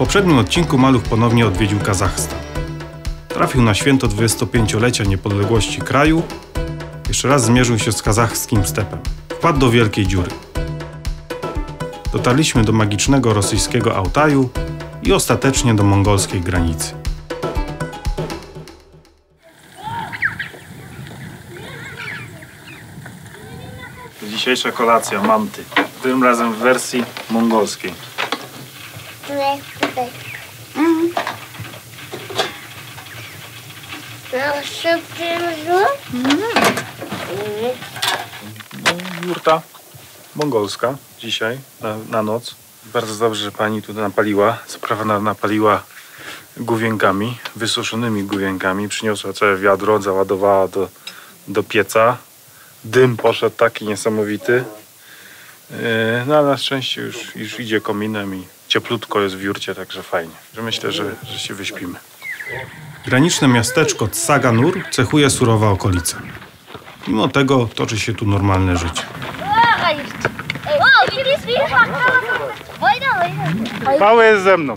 poprzednim odcinku maluch ponownie odwiedził Kazachstan. Trafił na święto 25-lecia niepodległości kraju. Jeszcze raz zmierzył się z kazachskim stepem. Wpadł do wielkiej dziury. Dotarliśmy do magicznego rosyjskiego Altaju i ostatecznie do mongolskiej granicy. Dzisiejsza kolacja manty. Tym razem w wersji mongolskiej. Jurta mongolska dzisiaj na noc. Bardzo dobrze, że pani tu napaliła. Co prawda napaliła główienkami, wysuszonymi główienkami. Przyniosła całe wiadro, załadowała do pieca. Dym poszedł taki niesamowity. No ale na szczęście już idzie kominem i cieplutko jest w jurcie, także fajnie. Myślę, że się wyśpimy. Graniczne miasteczko Tsaganur cechuje surowa okolica. Mimo tego toczy się tu normalne życie. Mały jest ze mną.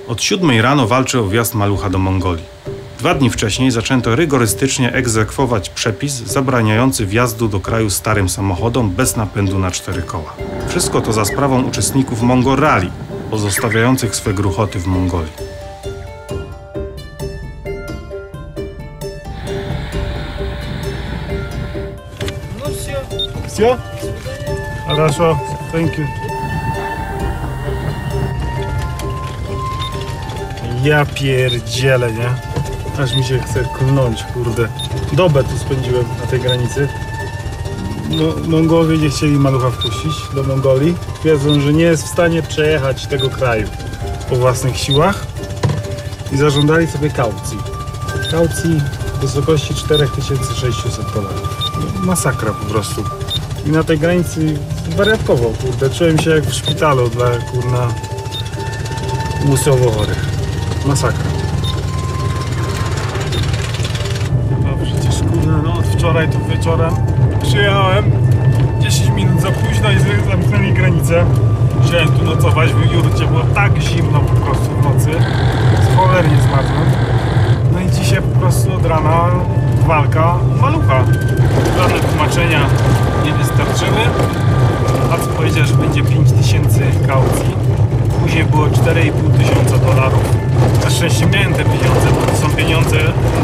Od 7 rano walczy o wjazd malucha do Mongolii. 2 dni wcześniej zaczęto rygorystycznie egzekwować przepis zabraniający wjazdu do kraju starym samochodom bez napędu na 4 koła. Wszystko to za sprawą uczestników Mongol Rally, pozostawiających swe gruchoty w Mongolii. Все? Хорошо, thank you. Ja pierdzielę, nie? Aż mi się chce klnąć, kurde. Dobę tu spędziłem na tej granicy. No, Mongołowie nie chcieli malucha wpuścić do Mongolii. Twierdzą, że nie jest w stanie przejechać tego kraju po własnych siłach. I zażądali sobie kaucji. Kaucji w wysokości $4600. No, masakra po prostu. I na tej granicy wariatkowo, kurde. Czułem się jak w szpitalu dla, kurna, umysłowo chorych. Masakra. No przecież, kurna, no od wczoraj to wieczorem przyjechałem 10 minut za późno i zamknęli granicę. Wziąłem tu nocować w jurcie, było tak zimno po prostu w nocy. Cholernie zmarzłem. No i dzisiaj po prostu od rana walka malucha. Żadne tłumaczenia nie wystarczyły. A co powiedział, że będzie 5000 kaucji. Później było $4500. Na szczęście miałem te pieniądze, bo to są pieniądze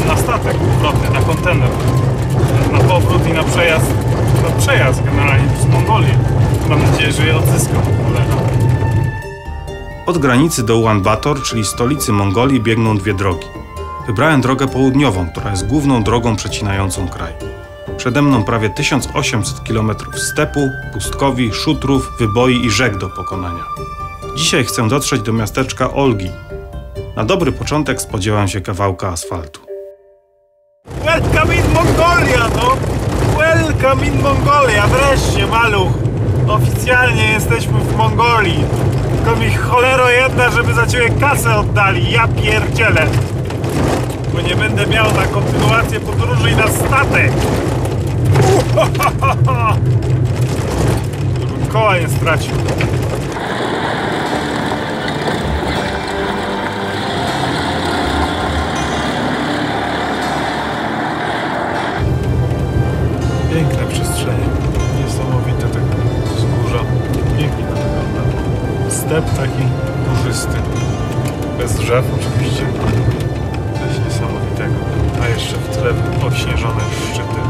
na statek powrotny, na kontener. Na powrót i na przejazd. Na przejazd generalnie przez Mongolię. Mam nadzieję, że je odzyskam. Od granicy do Ulaanbaatar, czyli stolicy Mongolii, biegną 2 drogi. Wybrałem drogę południową, która jest główną drogą przecinającą kraj. Przede mną prawie 1800 km stepu, pustkowi, szutrów, wyboi i rzek do pokonania. Dzisiaj chcę dotrzeć do miasteczka Olgi. Na dobry początek spodziewam się kawałka asfaltu. Welcome in Mongolia, no! Welcome in Mongolia! Wreszcie, maluch! Oficjalnie jesteśmy w Mongolii. Tylko mi cholero jedna, żeby za ciebie kasę oddali. Ja pierdzielę! Bo nie będę miał na kontynuację podróży i na statek! Żebym koła nie stracił. Piękne przestrzenie, niesamowite tak wzgórza, pięknie to wygląda. Step taki górzysty, bez drzew oczywiście, coś niesamowitego. A jeszcze w tle obśnieżone szczyty,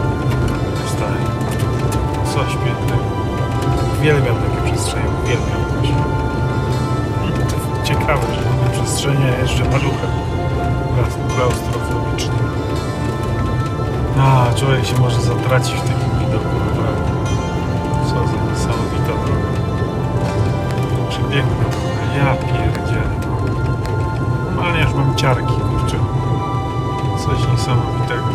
stale, coś pięknego. Uwielbiam takie przestrzenie, uwielbiam właśnie. Ciekawe, że mamy przestrzenie jeszcze maluchem, klaustrofobicznym. A, człowiek się może zatracić w takim widoku, naprawdę. Co za niesamowita droga. Przepiękna droga. Ja pierdzielę. Ale aż mam ciarki, kurczę. Coś niesamowitego.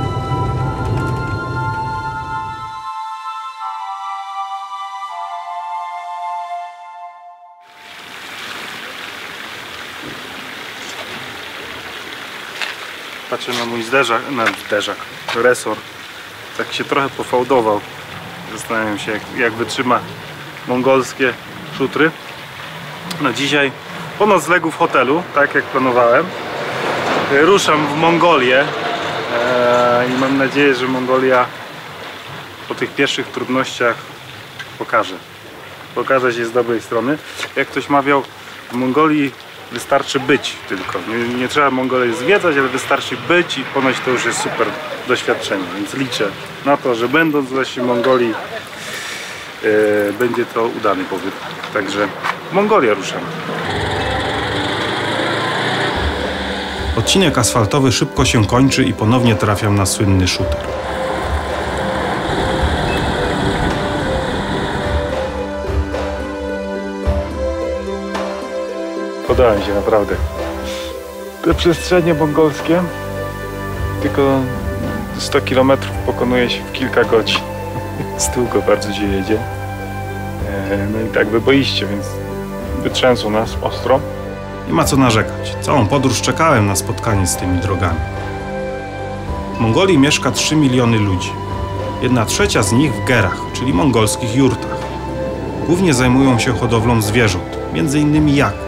Patrzę na mój resor. Tak się trochę pofałdował. Zastanawiam się, jak wytrzyma mongolskie szutry. No dzisiaj po noclegu w hotelu, tak jak planowałem, ruszam w Mongolię i mam nadzieję, że Mongolia po tych pierwszych trudnościach pokaże się z dobrej strony. Jak ktoś mawiał, w Mongolii wystarczy być tylko. Nie trzeba Mongolię zwiedzać, ale wystarczy być i ponoć to już jest super doświadczenie. Więc liczę na to, że będąc właśnie w Mongolii będzie to udany pobyt. Także w Mongolię ruszamy. Odcinek asfaltowy szybko się kończy i ponownie trafiam na słynny shooter. Podałem się naprawdę. Te przestrzenie mongolskie tylko 100 km pokonuje się w kilka godzin. Z długo bardzo się jedzie. No i tak wyboiście, więc wytrzęsło nas ostro. Nie ma co narzekać. Całą podróż czekałem na spotkanie z tymi drogami. W Mongolii mieszka 3 miliony ludzi. 1/3 z nich w gerach, czyli mongolskich jurtach. Głównie zajmują się hodowlą zwierząt, m.in. jaków.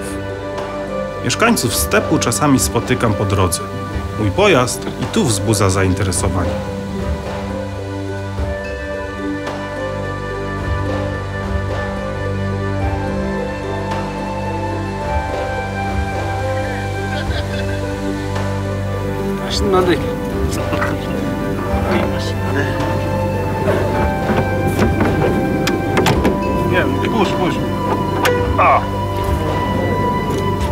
Mieszkańców stepu czasami spotykam po drodze. Mój pojazd i tu wzbudza zainteresowanie. Nie, push. A.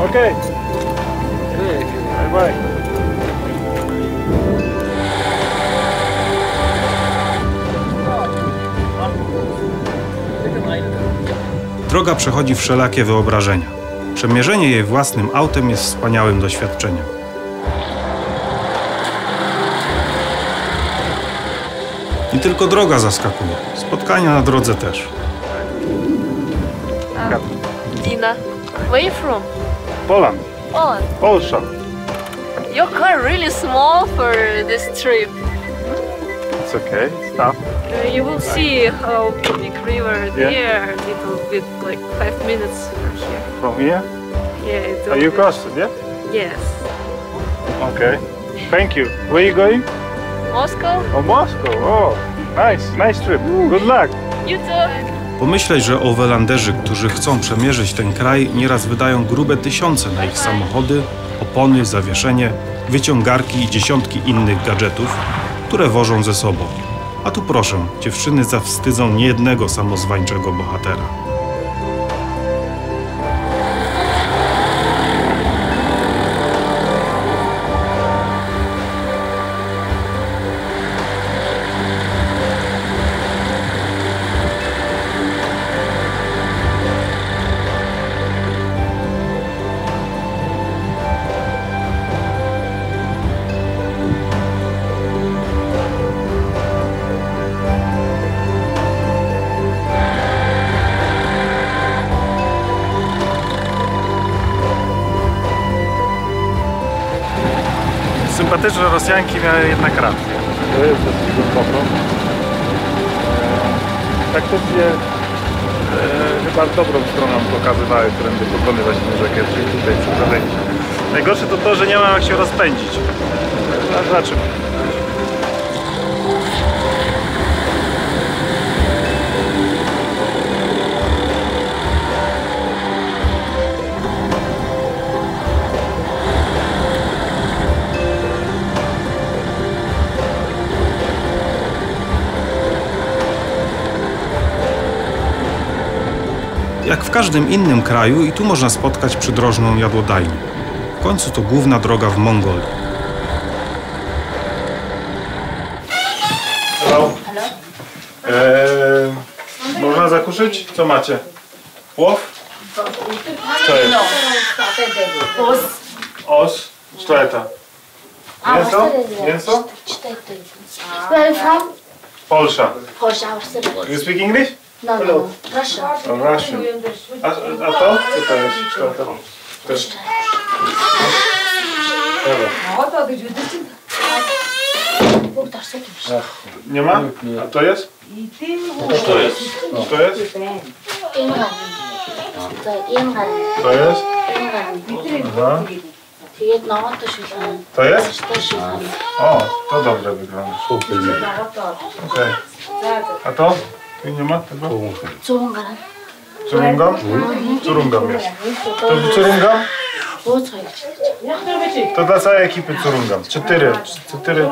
Okej. Bye. Droga przechodzi wszelakie wyobrażenia. Przemierzenie jej własnym autem jest wspaniałym doświadczeniem. Nie tylko droga zaskakuje, spotkania na drodze też. Dina, where are you from? Poland. Poland. Polsza. Your car really small for this trip. It's okay. Stop. You will see how big river there. Little bit like 5 minutes from here. From here? Yeah. It Are will you be- crossed? Yeah. Yes. Okay. Thank you. Where are you going? Moscow. Oh, Moscow. Oh, nice trip. Good luck. You too. Pomyśleć, że Overlanderzy, którzy chcą przemierzyć ten kraj, nieraz wydają grube tysiące na ich samochody, opony, zawieszenie, wyciągarki i dziesiątki innych gadżetów, które wożą ze sobą. A tu proszę, dziewczyny zawstydzą niejednego samozwańczego bohatera. Sympatyczne Rosjanki miały jednak rację. To jest dosyć głęboko. Faktycznie chyba dobrą stroną pokazywały, którędy pokonywać tę rzekę, czyli tutaj przy. Najgorsze to to, że nie mam jak się rozpędzić. Zobaczymy. Jak w każdym innym kraju i tu można spotkać przydrożną jadłodajnię. W końcu to główna droga w Mongolii. Hello. Można zakuszyć? Co macie? Płow? Co jest? Os? Co to? Mięso? Mięso? Where are you from? Polsza. Polsza. You speak English? No, Russia. Oh, Russian. A to? Co to jest? Co to? Dobra. Kurde, co to jest? Nie ma? A to jest? To jest. To jest? Ingan. To ingan. To jest? Ingan. Aha. Jedno, to się tam. To jest? To się tam. O, to dobrze wygląda. Okej. A to? Tu nie ma tego? Cungan. Curungam? Curungam jest. To curungam? O co jest? To dla całej ekipy curungam. 4. 4.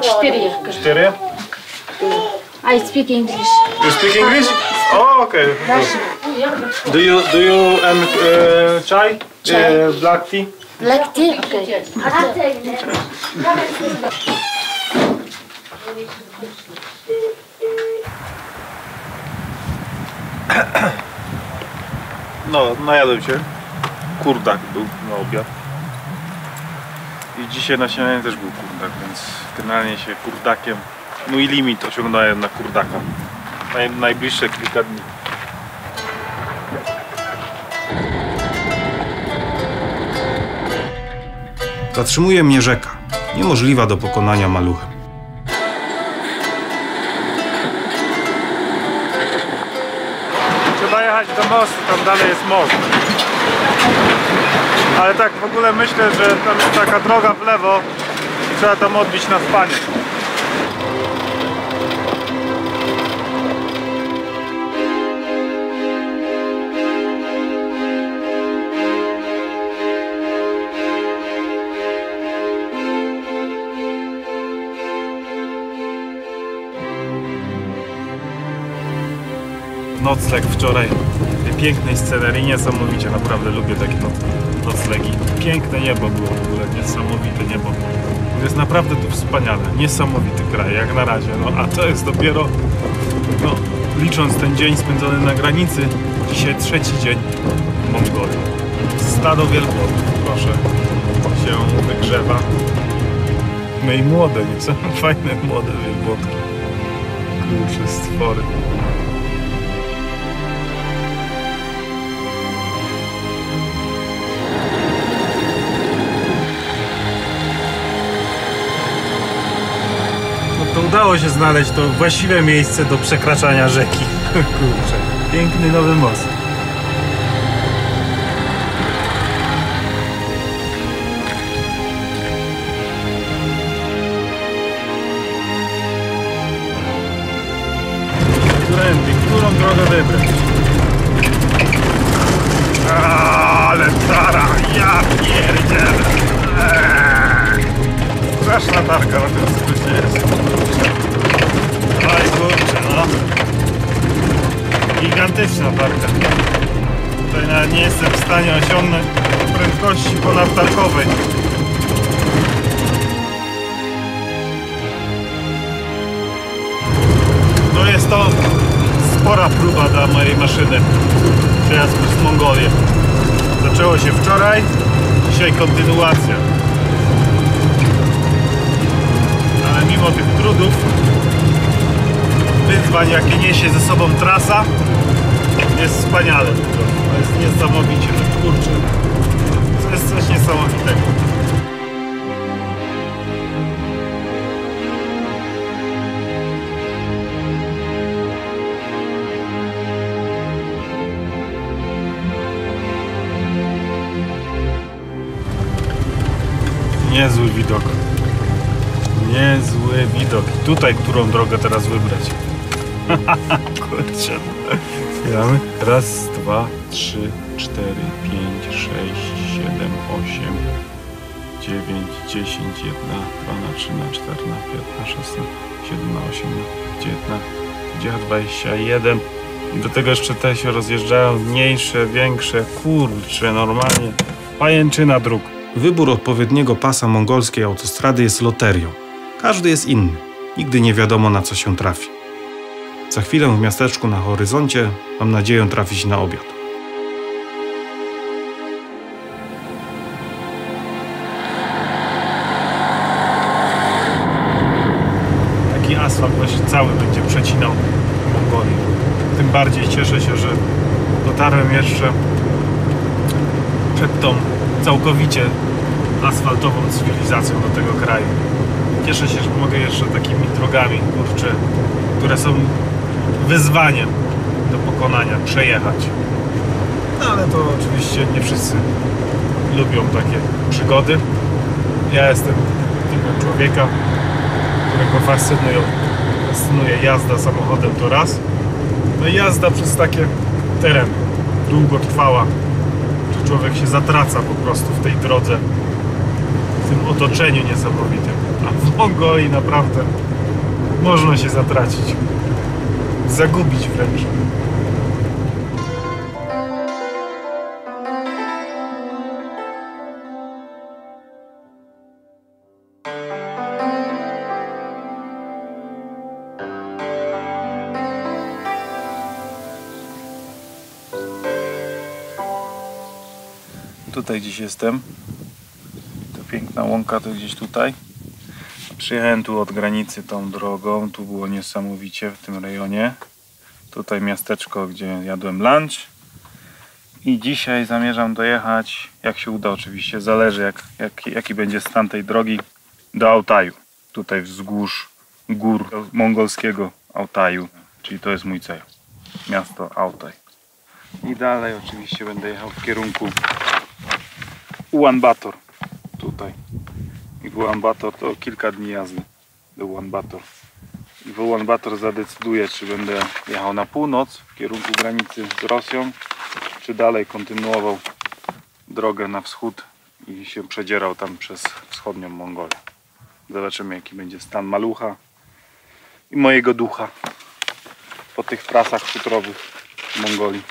4? I speak English. You speak English? Oh, okay. Do you chai? Black tea? Black tea? Okay. No, najadłem się. Kurdak był na obiad. I dzisiaj na śniadanie też był kurdak, więc generalnie się kurdakiem. Mój limit osiągnąłem na kurdaka. Najbliższe kilka dni. Zatrzymuje mnie rzeka, niemożliwa do pokonania maluchem. Trzeba jechać do mostu, tam dalej jest most. Ale tak w ogóle myślę, że tam jest taka droga w lewo i trzeba tam odbić na spanie. Nocleg wczoraj tej pięknej scenerii, niesamowicie, naprawdę lubię takie noclegi. Piękne niebo było w ogóle, niesamowite niebo. Jest naprawdę tu wspaniale, niesamowity kraj, jak na razie. No a to jest dopiero, no licząc ten dzień spędzony na granicy, dzisiaj 3. dzień w Mongolii. Stado wielbłądów, proszę, się wygrzewa. No i młode, nie są fajne młode wielbłądki. Kurcze stwory. To udało się znaleźć to właściwe miejsce do przekraczania rzeki. Kurczę, piękny nowy most. Którą drogę wybrać? Ale tara, ja pierdzielę. Straszna targa na tym skrócie jest. Oj kurczę, no. Gigantyczna targa. Tutaj nawet nie jestem w stanie osiągnąć prędkości ponadtargowej. No jest to spora próba dla mojej maszyny przejazdu przez Mongolię. Zaczęło się wczoraj, dzisiaj kontynuacja. Ale mimo tych trudów, wyzwań jakie niesie ze sobą trasa, jest wspaniale. To jest niesamowicie, no kurczę. To jest coś niesamowitego. Niezły widok. Niezły widok. Tutaj którą drogę teraz wybrać? Kurczę. Chwilamy. Raz, 2, 3, 4, 5, 6, 7, 8, 9, 10, 1, 2, 3, 4, 5, 6, 7, 8, 19, 21. I do tego jeszcze te się rozjeżdżają mniejsze, większe. Kurczę, normalnie. Pajęczyna dróg. Wybór odpowiedniego pasa mongolskiej autostrady jest loterią. Każdy jest inny. Nigdy nie wiadomo, na co się trafi. Za chwilę w miasteczku na horyzoncie mam nadzieję trafić na obiad. Taki asfalt właśnie cały będzie przecinał Mongolię. Tym bardziej cieszę się, że dotarłem jeszcze przed tą całkowicie asfaltową cywilizacją do tego kraju. Cieszę się, że mogę jeszcze takimi drogami, kurczę, które są wyzwaniem do pokonania, przejechać. No ale to oczywiście nie wszyscy lubią takie przygody. Ja jestem typem człowieka, którego fascynuje jazda samochodem to raz. No i jazda przez takie tereny długotrwała, że człowiek się zatraca po prostu w tej drodze, w tym otoczeniu niesamowitym. A w Mongolii naprawdę można się zatracić, zagubić wręcz. Tutaj gdzieś jestem. Ta piękna łąka to gdzieś tutaj. Przyjechałem tu od granicy tą drogą. Tu było niesamowicie w tym rejonie. Tutaj miasteczko, gdzie jadłem lunch. I dzisiaj zamierzam dojechać, jak się uda oczywiście, zależy jaki będzie stan tej drogi, do Altaju. Tutaj wzgórz gór mongolskiego Altaju. Czyli to jest mój cel. Miasto Altaj. I dalej oczywiście będę jechał w kierunku Ulaanbaatar, tutaj. I w Ulaanbaatar to kilka dni jazdy do Ulaanbaatar. I w Ulaanbaatar zadecyduję, czy będę jechał na północ w kierunku granicy z Rosją, czy dalej kontynuował drogę na wschód i się przedzierał tam przez wschodnią Mongolię. Zobaczymy, jaki będzie stan malucha i mojego ducha po tych trasach futrowych w Mongolii.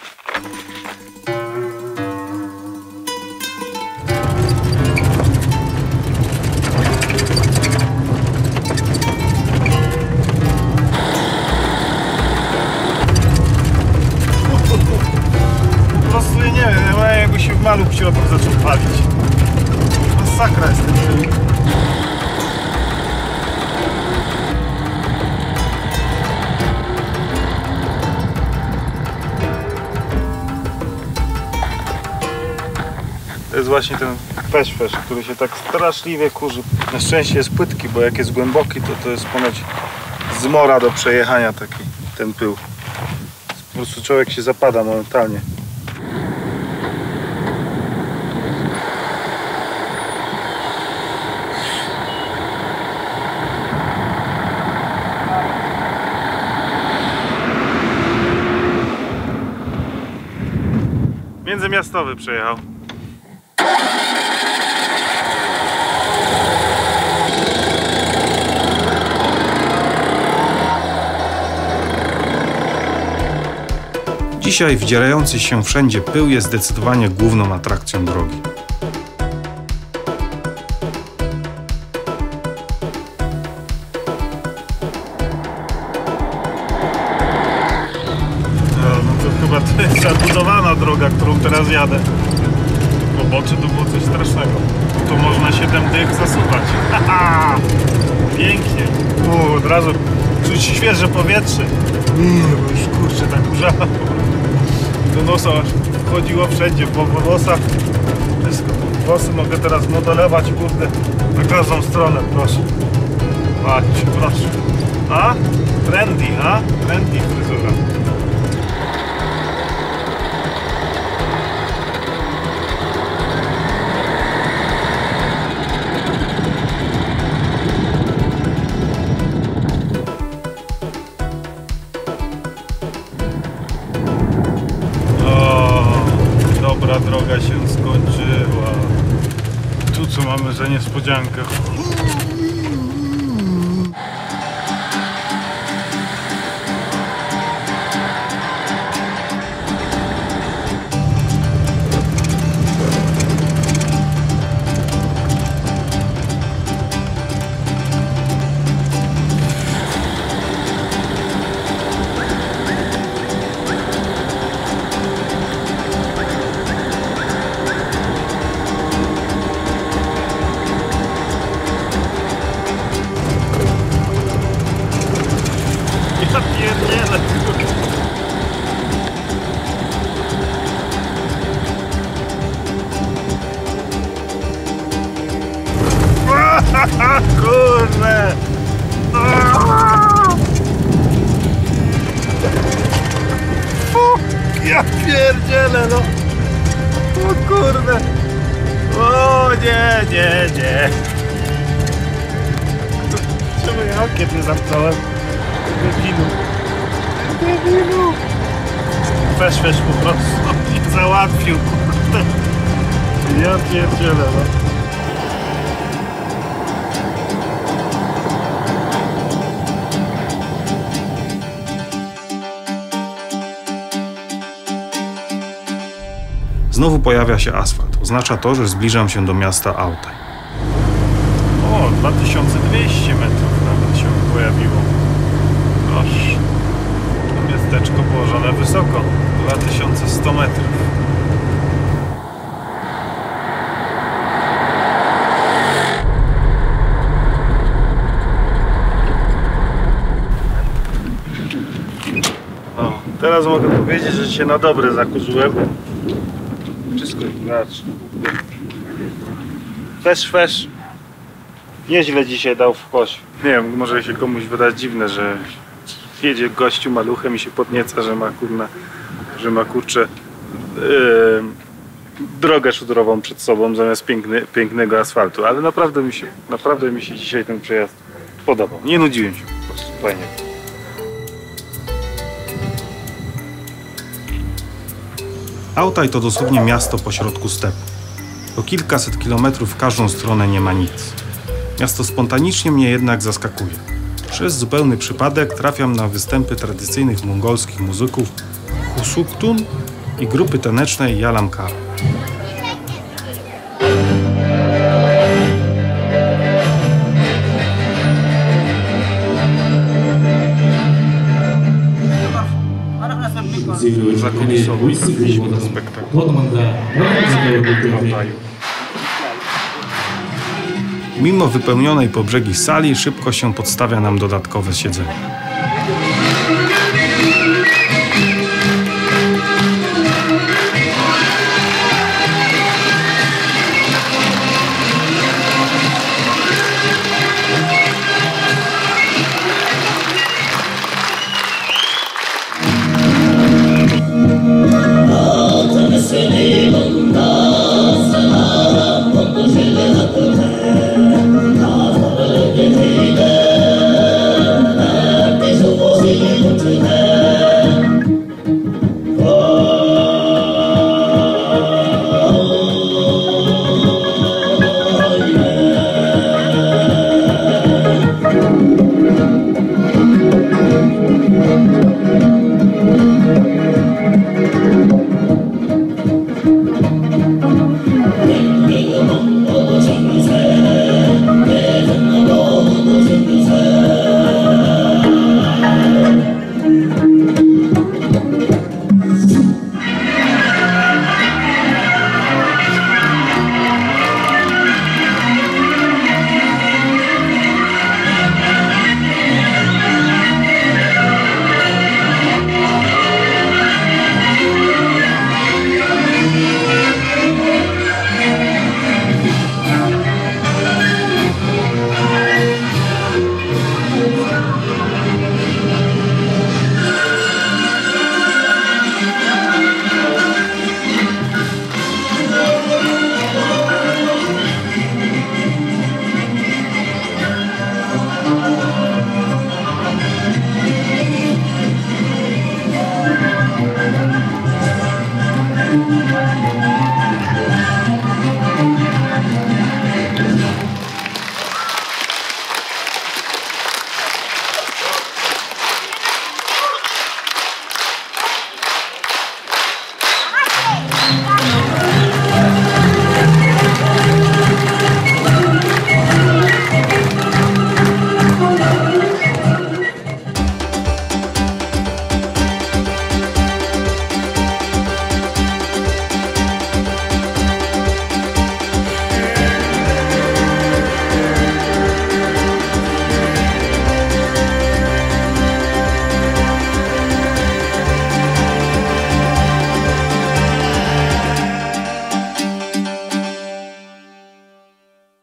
Jakby się w maluch środek zaczął palić. Masakra jest ten film. To jest właśnie ten feszfesz, który się tak straszliwie kurzy. Na szczęście jest płytki, bo jak jest głęboki, to jest ponoć zmora do przejechania taki, ten pył. Po prostu człowiek się zapada momentalnie. Międzymiastowy przejechał. Dzisiaj wdzierający się wszędzie pył jest zdecydowanie główną atrakcją drogi. To jest zabudowana droga, którą teraz jadę. Pobocze to było coś strasznego. Tu można 7 dych zasuwać. Haha! Pięknie. Od razu czuć świeże powietrze. Bo już kurczę tak użala. Do nosa wchodziło wszędzie, po włosach. Wszystko. Włosy mogę teraz modelować, kurde, na każdą stronę, proszę. Patrzcie, proszę. A? Trendy, a? Trendy fryzura. Droga się skończyła. Tu co mamy za niespodziankę? Kurde! Ja pierdzielę, no! O kurde! O nie, nie, nie! Czemu ja okiem nie zamknąłem? Debilu! Weź po prostu mnie załatwił, kurde! Ja pierdzielę, no! Znowu pojawia się asfalt. Oznacza to, że zbliżam się do miasta Altaj. O, 2200 metrów nawet się pojawiło. Aż to miasteczko położone wysoko. 2100 metrów. O, teraz mogę powiedzieć, że się na dobre zakurzyłem. Wszystko inaczej. Fesz. Nieźle dzisiaj dał w kość. Nie wiem, może się komuś wydać dziwne, że jedzie gościu maluchem i się podnieca, że ma kurczę drogę szutrową przed sobą zamiast pięknego asfaltu, ale naprawdę mi się dzisiaj ten przejazd podobał. Nie nudziłem się po prostu, fajnie. Altaj to dosłownie miasto pośrodku stepu. Po kilkaset kilometrów w każdą stronę nie ma nic. Miasto spontanicznie mnie jednak zaskakuje. Przez zupełny przypadek trafiam na występy tradycyjnych mongolskich muzyków Husuktun i grupy tanecznej Yalamkar. Zakulisowy trafiliśmy do spektaklu. Mimo wypełnionej po brzegi sali szybko się podstawia nam dodatkowe siedzenie.